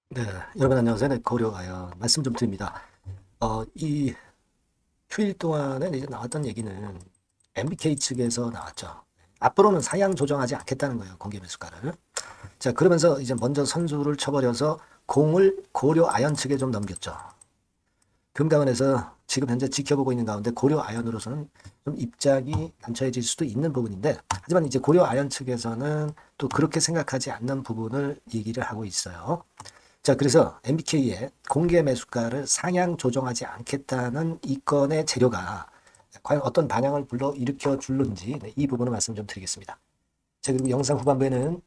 네, 여러분 안녕하세요. 네, 고려아연 말씀 좀 드립니다. 이 휴일 동안에 이제 나왔던 얘기는 MBK 측에서 나왔죠. 앞으로는 상향 조정하지 않겠다는 거예요. 공개 매수가를. 자, 그러면서 이제 먼저 선수를 쳐버려서 공을 고려아연 측에 좀 넘겼죠. 금감원에서 지금 현재 지켜보고 있는 가운데 고려아연으로서는 좀 입장이 난처해질 수도 있는 부분인데, 하지만 이제 고려아연 측에서는 또 그렇게 생각하지 않는 부분을 얘기를 하고 있어요. 자, 그래서 MBK의 공개 매수가를 상향 조정하지 않겠다는 이 건의 재료가 과연 어떤 반향을 불러 일으켜 줄는지, 네, 이 부분을 말씀 좀 드리겠습니다. 자, 그리고 영상 후반부에는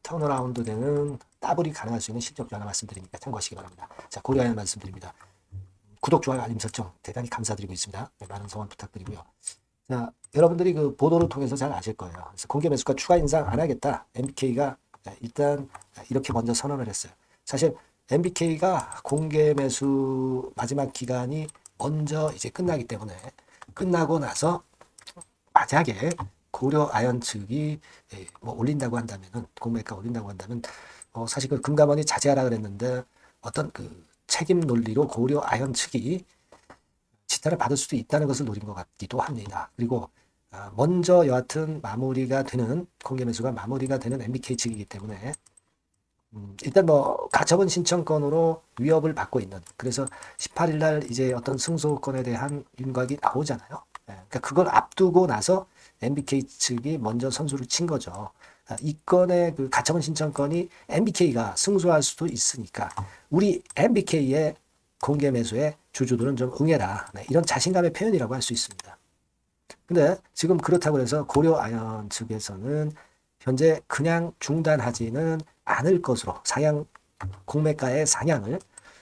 턴어라운드 되는 더블이 가능할 수 있는 실적주 하나 말씀드리니까 참고하시기 바랍니다. 자, 고려하는 말씀드립니다. 구독, 좋아요, 알림 설정 대단히 감사드리고 있습니다. 네, 많은 성원 부탁드리고요. 자, 여러분들이 그 보도를 통해서 잘 아실 거예요. 그래서 공개 매수가 추가 인상 안 하겠다. MBK가 일단 이렇게 먼저 선언을 했어요. 사실 MBK가 공개 매수 마지막 기간이 먼저 이제 끝나기 때문에 끝나고 나서 만약에 고려 아연 측이 뭐 올린다고 한다면은 공매가 올린다고 한다면 사실 그 금감원이 자제하라 그랬는데 어떤 그 책임 논리로 고려 아연 측이 지탄을 받을 수도 있다는 것을 노린 것 같기도 합니다. 그리고 먼저 여하튼 마무리가 되는 공개 매수가 마무리가 되는 MBK 측이기 때문에 일단 뭐 가처분 신청건으로 위협을 받고 있는 그래서 18일 날 이제 어떤 승소건에 대한 윤곽이 나오잖아요. 그러니까 그걸 앞두고 나서 MBK 측이 먼저 선수를 친 거죠. 이 건의 그 가처분 신청건이 MBK가 승소할 수도 있으니까 우리 MBK의 공개 매수에 주주들은 좀 응해라. 네, 이런 자신감의 표현이라고 할 수 있습니다. 근데 지금 그렇다고 해서 고려아연 측에서는 현재 그냥 중단하지는 않을 것으로 상향 공매가의 상향을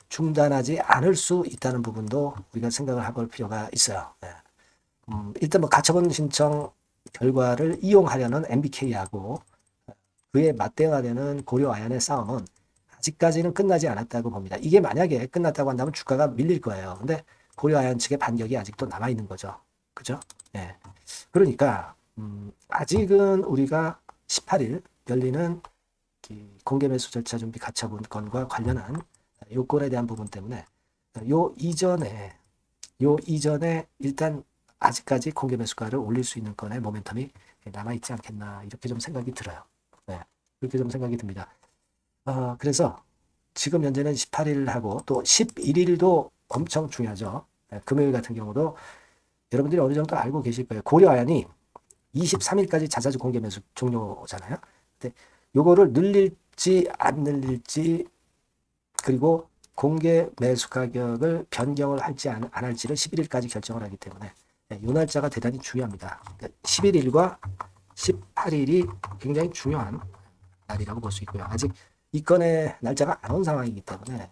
중단하지 않을 수 있다는 부분도 우리가 생각을 해볼 필요가 있어요. 네. 일단 뭐 가처분 신청 결과를 이용하려는 MBK하고 그에 맞대응하려는 고려아연의 싸움은 아직까지는 끝나지 않았다고 봅니다. 이게 만약에 끝났다고 한다면 주가가 밀릴 거예요. 근데 고려아연 측의 반격이 아직도 남아 있는 거죠. 그죠? 예. 그러니까 아직은 우리가 18일 열리는 공개 매수 절차 준비 가처분건과 관련한 요건에 대한 부분 때문에 요 이전에 일단 아직까지 공개 매수가를 올릴 수 있는 건의 모멘텀이 남아 있지 않겠나 이렇게 좀 생각이 들어요. 네, 그렇게 좀 생각이 듭니다. 그래서 지금 현재는 18일하고 또 11일도 엄청 중요하죠. 네, 금요일 같은 경우도 여러분들이 어느 정도 알고 계실 거예요. 고려아연이 23일까지 자사주 공개 매수 종료잖아요. 근데 요거를 늘릴지 안 늘릴지 그리고 공개 매수 가격을 변경을 할지 안 할지를 11일까지 결정을 하기 때문에 이 날짜가 대단히 중요합니다. 그러니까 11일과 18일이 굉장히 중요한 날이라고 볼 수 있고요. 아직 이 건의 날짜가 안 온 상황이기 때문에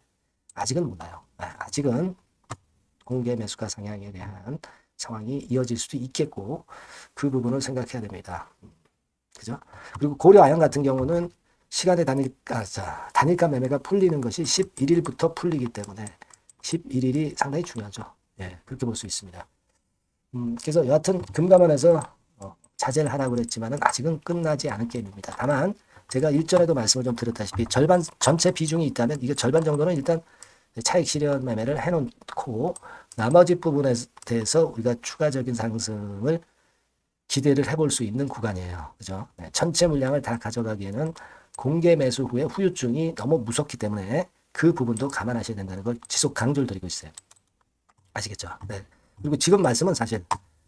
아직은 몰라요. 아직은 공개 매수가 상향에 대한 상황이 이어질 수도 있겠고 그 부분을 생각해야 됩니다. 그죠? 그리고 고려 아연 같은 경우는 시간의 단일가 매매가 풀리는 것이 11일부터 풀리기 때문에 11일이 상당히 중요하죠. 예, 그렇게 볼 수 있습니다. 그래서 여하튼 금감원에서 자제를 하라고 그랬지만은 아직은 끝나지 않은 게임입니다. 다만 제가 일전에도 말씀을 좀 드렸다시피 절반 전체 비중이 있다면 이게 절반 정도는 일단 차익 실현 매매를 해놓고 나머지 부분에 대해서 우리가 추가적인 상승을 기대를 해볼 수 있는 구간이에요. 그죠? 네, 전체 물량을 다 가져가기에는 공개 매수 후에 후유증이 너무 무섭기 때문에 그 부분도 감안하셔야 된다는 걸 지속 강조를 드리고 있어요. 아시겠죠? 네. 그리고 지금 말씀은 사실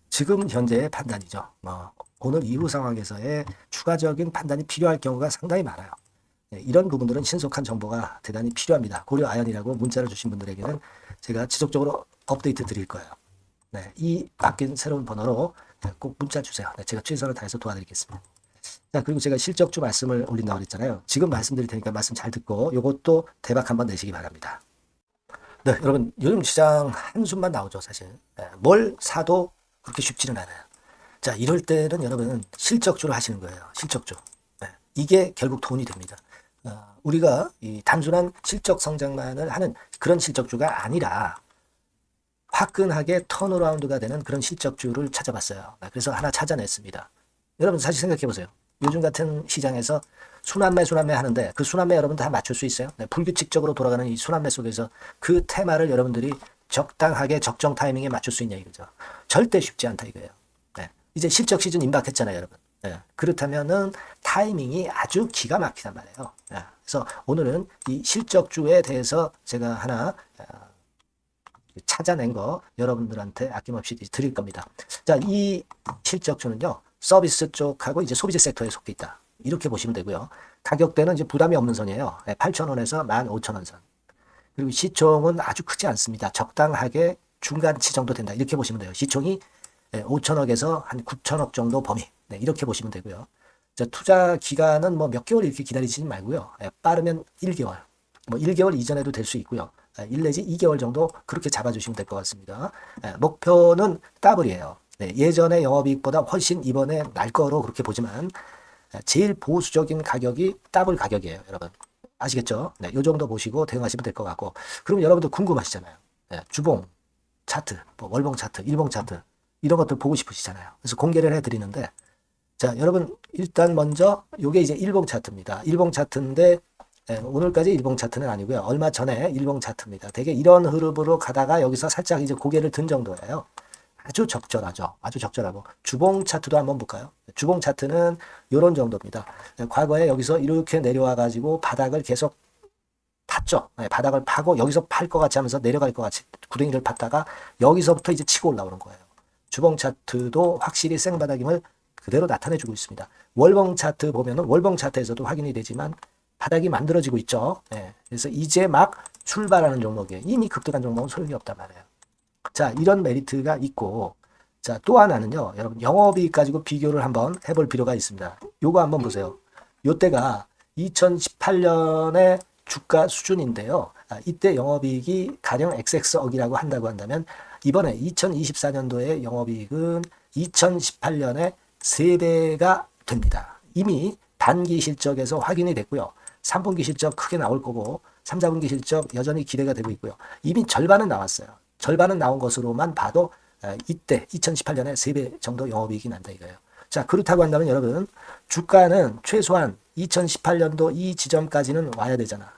지금 현재의 판단이죠. 오늘 이후 상황에서의 추가적인 판단이 필요할 경우가 상당히 많아요. 네, 이런 부분들은 신속한 정보가 대단히 필요합니다. 고려 아연이라고 문자를 주신 분들에게는 제가 지속적으로 업데이트 드릴 거예요. 네, 이 바뀐 새로운 번호로 꼭 문자 주세요. 네, 제가 최선을 다해서 도와드리겠습니다. 자, 그리고 제가 실적주 말씀을 올린다고 그랬잖아요. 지금 말씀드릴 테니까 말씀 잘 듣고 요것도 대박 한번 내시기 바랍니다. 네, 여러분 요즘 시장 한숨만 나오죠, 사실. 네, 뭘 사도 그렇게 쉽지는 않아요. 자, 이럴 때는 여러분 실적주를 하시는 거예요. 실적주. 네, 이게 결국 돈이 됩니다. 우리가 이 단순한 실적 성장만을 하는 그런 실적주가 아니라 화끈하게 턴어라운드가 되는 그런 실적주를 찾아봤어요. 그래서 하나 찾아냈습니다. 여러분 사실 생각해 보세요. 요즘 같은 시장에서 순환매 하는데 그 순환매 여러분 다 맞출 수 있어요? 네, 불규칙적으로 돌아가는 이 순환매 속에서 그 테마를 여러분들이 적당하게 적정 타이밍에 맞출 수 있냐 이거죠. 절대 쉽지 않다 이거예요. 네, 이제 실적 시즌 임박했잖아요, 여러분. 네, 그렇다면은 타이밍이 아주 기가 막히단 말이에요. 네, 그래서 오늘은 이 실적주에 대해서 제가 하나 찾아낸 거 여러분들한테 아낌없이 드릴 겁니다. 자, 이 실적주는요, 서비스 쪽하고 이제 소비재 섹터에 속해 있다. 이렇게 보시면 되고요. 가격대는 이제 부담이 없는 선이에요. 8,000원에서 15,000원 선. 그리고 시총은 아주 크지 않습니다. 적당하게 중간치 정도 된다. 이렇게 보시면 돼요. 시총이 5천억에서 한 9천억 정도 범위. 네, 이렇게 보시면 되고요. 자, 투자 기간은 뭐 몇 개월 이렇게 기다리지 말고요. 빠르면 1개월. 뭐 1개월 이전에도 될 수 있고요. 1 내지 2개월 정도 그렇게 잡아주시면 될 것 같습니다. 목표는 더블이에요. 네, 예전의 영업이익보다 훨씬 이번에 날 거로 그렇게 보지만 제일 보수적인 가격이 더블 가격이에요, 여러분. 아시겠죠? 네, 요 정도 보시고 대응하시면 될 것 같고. 그럼 여러분들 궁금하시잖아요. 네, 주봉 차트, 뭐 월봉 차트, 일봉 차트 이런 것들 보고 싶으시잖아요. 그래서 공개를 해드리는데, 자, 여러분 일단 먼저 요게 이제 일봉 차트입니다. 일봉 차트인데 오늘까지 일봉 차트는 아니고요. 얼마 전에 일봉 차트입니다. 되게 이런 흐름으로 가다가 여기서 살짝 이제 고개를 든 정도예요. 아주 적절하죠. 아주 적절하고. 주봉 차트도 한번 볼까요? 주봉 차트는 이런 정도입니다. 과거에 여기서 이렇게 내려와 가지고 바닥을 계속 팠죠. 바닥을 파고 여기서 팔 것 같이 하면서 내려갈 것 같이 구덩이를 팠다가 여기서부터 이제 치고 올라오는 거예요. 주봉 차트도 확실히 생바닥임을 그대로 나타내주고 있습니다. 월봉 차트 보면은 월봉 차트에서도 확인이 되지만 바닥이 만들어지고 있죠. 그래서 이제 막 출발하는 종목이에요. 이미 급등한 종목은 소용이 없단 말이에요. 자, 이런 메리트가 있고, 자, 또 하나는요, 여러분, 영업이익 가지고 비교를 한번 해볼 필요가 있습니다. 요거 한번 보세요. 요때가 2018년의 주가 수준인데요. 이때 영업이익이 가령 XX억이라고 한다고 한다면, 이번에 2024년도의 영업이익은 2018년에 3배가 됩니다. 이미 단기 실적에서 확인이 됐고요. 3분기 실적 크게 나올 거고, 3, 4분기 실적 여전히 기대가 되고 있고요. 이미 절반은 나왔어요. 절반은 나온 것으로만 봐도 이때 2018년에 3배 정도 영업이익이 난다 이거예요. 자, 그렇다고 한다면 여러분 주가는 최소한 2018년도 이 지점까지는 와야 되잖아.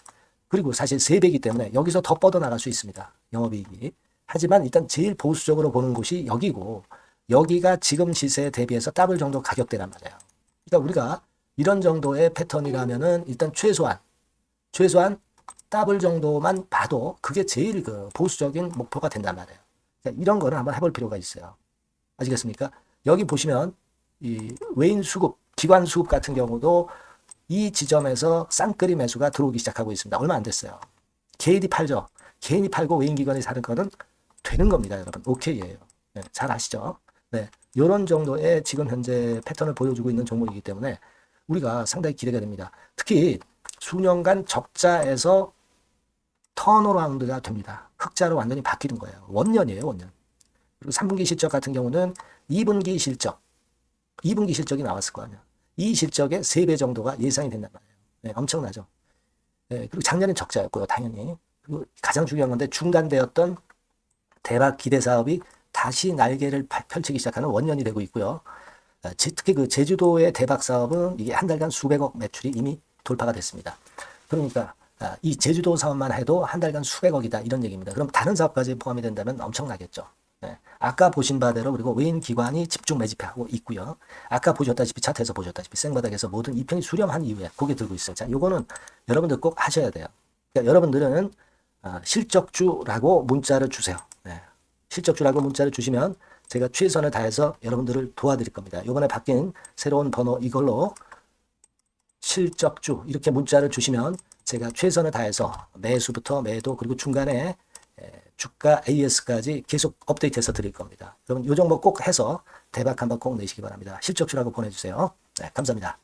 그리고 사실 3배이기 때문에 여기서 더 뻗어나갈 수 있습니다. 영업이익이. 하지만 일단 제일 보수적으로 보는 곳이 여기고 여기가 지금 시세에 대비해서 더블 정도 가격대란 말이에요. 그러니까 우리가 이런 정도의 패턴이라면은 일단 최소한 더블 정도만 봐도 그게 제일 그 보수적인 목표가 된단 말이에요. 이런 거를 한번 해볼 필요가 있어요. 아시겠습니까? 여기 보시면 이 외인 수급, 기관 수급 같은 경우도 이 지점에서 쌍끌이 매수가 들어오기 시작하고 있습니다. 얼마 안 됐어요. 개인이 팔죠. 개인이 팔고 외인 기관이 사는 거는 되는 겁니다, 여러분. 오케이예요. 네, 잘 아시죠? 네, 이런 정도의 지금 현재 패턴을 보여주고 있는 종목이기 때문에 우리가 상당히 기대가 됩니다. 특히 수년간 적자에서 턴어라운드가 됩니다. 흑자로 완전히 바뀌는 거예요. 원년이에요, 원년. 그리고 3분기 실적 같은 경우는 2분기 실적이 나왔을 거 아니야. 이 실적의 3배 정도가 예상이 된단 말이에요. 네, 엄청나죠. 네, 그리고 작년엔 적자였고요, 당연히. 그리고 가장 중요한 건데 중단되었던 대박 기대 사업이 다시 날개를 펼치기 시작하는 원년이 되고 있고요. 특히 그 제주도의 대박 사업은 이게 한 달간 수백억 매출이 이미 돌파가 됐습니다. 그러니까 이 제주도 사업만 해도 한 달간 수백억이다 이런 얘기입니다. 그럼 다른 사업까지 포함이 된다면 엄청나겠죠. 네. 아까 보신 바대로 그리고 외인 기관이 집중 매집하고 있고요. 아까 보셨다시피 차트에서 보셨다시피 생바닥에서 모든 이평이 수렴한 이후에 고개 들고 있어요. 자, 요거는 여러분들 꼭 하셔야 돼요. 그러니까 여러분들은 실적주라고 문자를 주세요. 네. 실적주라고 문자를 주시면 제가 최선을 다해서 여러분들을 도와드릴 겁니다. 요번에 바뀐 새로운 번호 이걸로 실적주 이렇게 문자를 주시면 제가 최선을 다해서 매수부터 매도 그리고 중간에 주가 AS까지 계속 업데이트해서 드릴 겁니다. 여러분 이 종목 꼭 해서 대박 한번 꼭 내시기 바랍니다. 실적주라고 보내주세요. 네, 감사합니다.